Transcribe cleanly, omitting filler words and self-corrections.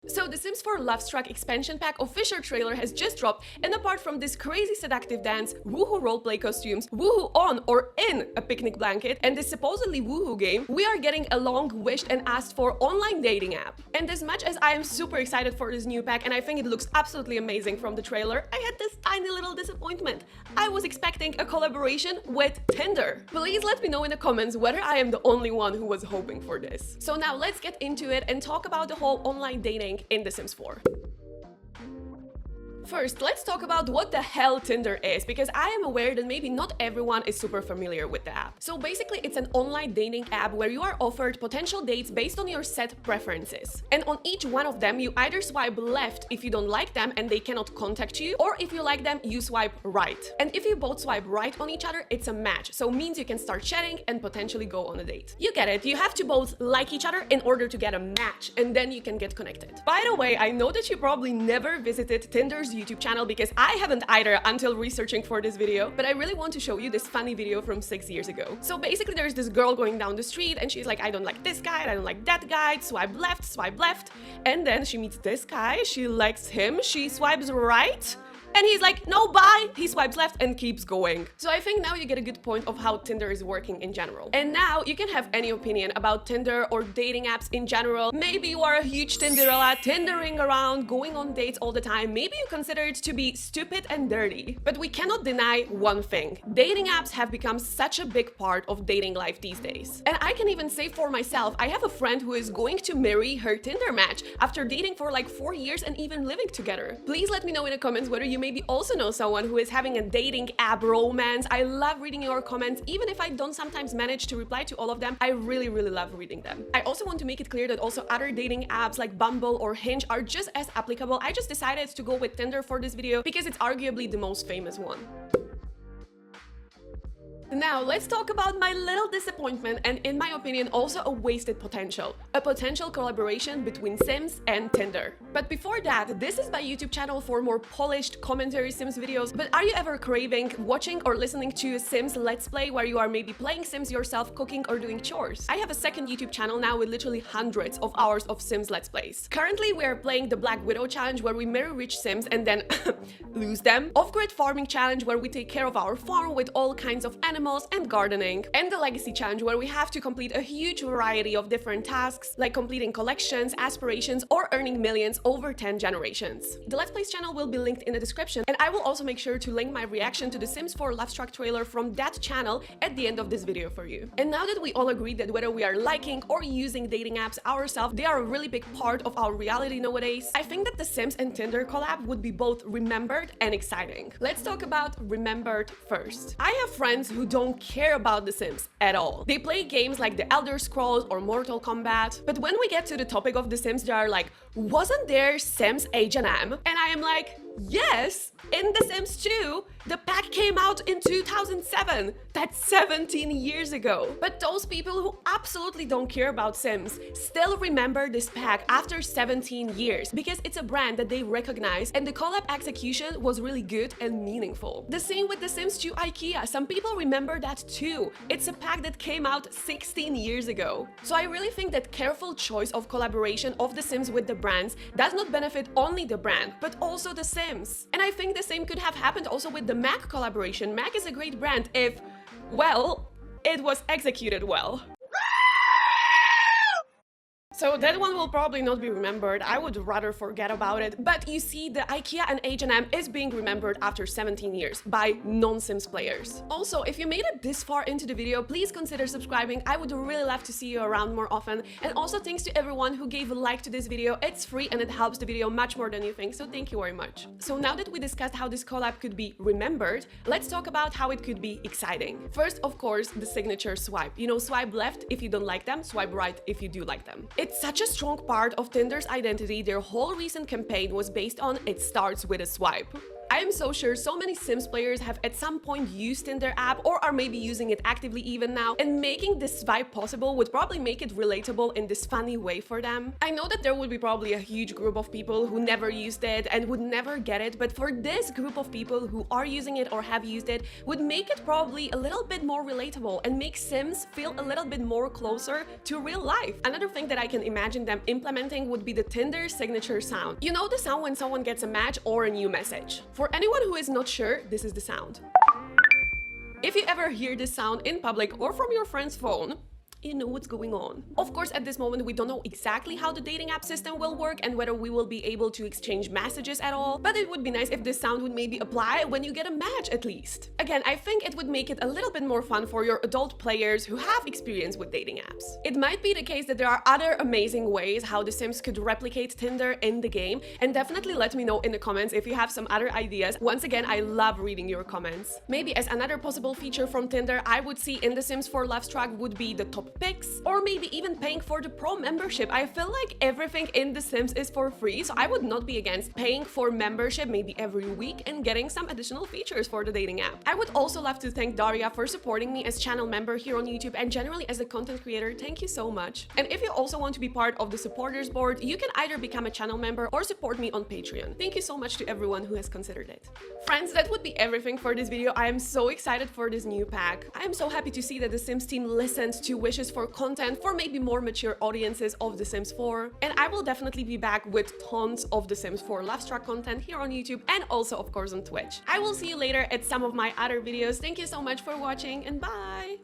So the Sims 4 Lovestruck expansion pack official trailer has just dropped, and apart from this crazy seductive dance, woohoo roleplay costumes, woohoo on or in a picnic blanket, and this supposedly woohoo game, we are getting a long-wished and asked for online dating app. And as much as I am super excited for this new pack and I think it looks absolutely amazing from the trailer, I had this tiny little disappointment. I was expecting a collaboration with Tinder. Please let me know in the comments whether I am the only one who was hoping for this. So now let's get into it and talk about the whole online dating in The Sims 4. First, let's talk about what the hell Tinder is, because I am aware that maybe not everyone is super familiar with the app. So basically, it's an online dating app where you are offered potential dates based on your set preferences. And on each one of them, you either swipe left if you don't like them and they cannot contact you, or if you like them, you swipe right. And if you both swipe right on each other, it's a match. So it means you can start chatting and potentially go on a date. You get it, you have to both like each other in order to get a match, and then you can get connected. By the way, I know that you probably never visited Tinder's YouTube channel because I haven't either until researching for this video, but I really want to show you this funny video from 6 years ago. So basically there's this girl going down the street and she's like, I don't like this guy, I don't like that guy, swipe left, and then she meets this guy, she likes him, she swipes right, and he's like, no, bye! He swipes left and keeps going. So I think now you get a good point of how Tinder is working in general. And now you can have any opinion about Tinder or dating apps in general. Maybe you are a huge Tinderella, Tindering around, going on dates all the time. Maybe you consider it to be stupid and dirty. But we cannot deny one thing. Dating apps have become such a big part of dating life these days. And I can even say for myself, I have a friend who is going to marry her Tinder match after dating for like 4 years and even living together. Please let me know in the comments whether you maybe also know someone who is having a dating app romance. I love reading your comments, even if I don't sometimes manage to reply to all of them. I really love reading them. I also want to make it clear that also other dating apps like Bumble or Hinge are just as applicable. I just decided to go with Tinder for this video because it's arguably the most famous one. Now, let's talk about my little disappointment and, in my opinion, also a wasted potential. A potential collaboration between Sims and Tinder. But before that, this is my YouTube channel for more polished commentary Sims videos. But are you ever craving watching or listening to a Sims Let's Play where you are maybe playing Sims yourself, cooking or doing chores? I have a second YouTube channel now with literally hundreds of hours of Sims Let's Plays. Currently, we are playing the Black Widow challenge where we marry rich Sims and then lose them. Off-grid farming challenge where we take care of our farm with all kinds of animals and gardening, and the legacy challenge where we have to complete a huge variety of different tasks like completing collections, aspirations, or earning millions over 10 generations. The Let's Plays channel will be linked in the description, and I will also make sure to link my reaction to the Sims 4 Lovestruck trailer from that channel at the end of this video for you. And now that we all agree that whether we are liking or using dating apps ourselves, they are a really big part of our reality nowadays, I think that the Sims and Tinder collab would be both remembered and exciting. Let's talk about remembered first. I have friends who don't care about The Sims at all. They play games like The Elder Scrolls or Mortal Kombat, but when we get to the topic of The Sims, they are like, wasn't there Sims H&M? And I am like, yes, in The Sims 2, the pack came out in 2007. That's 17 years ago. But those people who absolutely don't care about Sims still remember this pack after 17 years because it's a brand that they recognize and the collab execution was really good and meaningful. The same with The Sims 2 IKEA. Some people remember that too. It's a pack that came out 16 years ago. So I really think that careful choice of collaboration of The Sims with the brands does not benefit only the brand, but also the Sims. And I think the same could have happened also with the MAC collaboration. MAC is a great brand if, well, it was executed well. So that one will probably not be remembered. I would rather forget about it. But you see, the IKEA and H&M is being remembered after 17 years by non-Sims players. Also, if you made it this far into the video, please consider subscribing. I would really love to see you around more often. And also thanks to everyone who gave a like to this video. It's free and it helps the video much more than you think. So thank you very much. So now that we discussed how this collab could be remembered, let's talk about how it could be exciting. First, of course, the signature swipe. You know, swipe left if you don't like them, swipe right if you do like them. It's such a strong part of Tinder's identity. Their whole recent campaign was based on "it starts with a swipe." I am so sure so many Sims players have at some point used Tinder app or are maybe using it actively even now, and making this swipe possible would probably make it relatable in this funny way for them. I know that there would be probably a huge group of people who never used it and would never get it, but for this group of people who are using it or have used it, would make it probably a little bit more relatable and make Sims feel a little bit more closer to real life. Another thing that I can imagine them implementing would be the Tinder signature sound. You know, the sound when someone gets a match or a new message. For anyone who is not sure, this is the sound. If you ever hear this sound in public or from your friend's phone, you know what's going on. Of course, at this moment, we don't know exactly how the dating app system will work and whether we will be able to exchange messages at all, but it would be nice if this sound would maybe apply when you get a match at least. Again, I think it would make it a little bit more fun for your adult players who have experience with dating apps. It might be the case that there are other amazing ways how The Sims could replicate Tinder in the game, and definitely let me know in the comments if you have some other ideas. Once again, I love reading your comments. Maybe as another possible feature from Tinder I would see in The Sims 4 Lovestruck would be the top pics, or maybe even paying for the pro membership. I feel like everything in The Sims is for free, so I would not be against paying for membership maybe every week and getting some additional features for the dating app. I would also love to thank Daria for supporting me as channel member here on YouTube and generally as a content creator. Thank you so much. And if you also want to be part of the supporters board, you can either become a channel member or support me on Patreon. Thank you so much to everyone who has considered it. Friends, that would be everything for this video. I am so excited for this new pack. I am so happy to see that the Sims team listened to wishes for content for maybe more mature audiences of The Sims 4. And I will definitely be back with tons of The Sims 4 Lovestruck content here on YouTube and also of course on Twitch. I will see you later at some of my other videos. Thank you so much for watching and bye!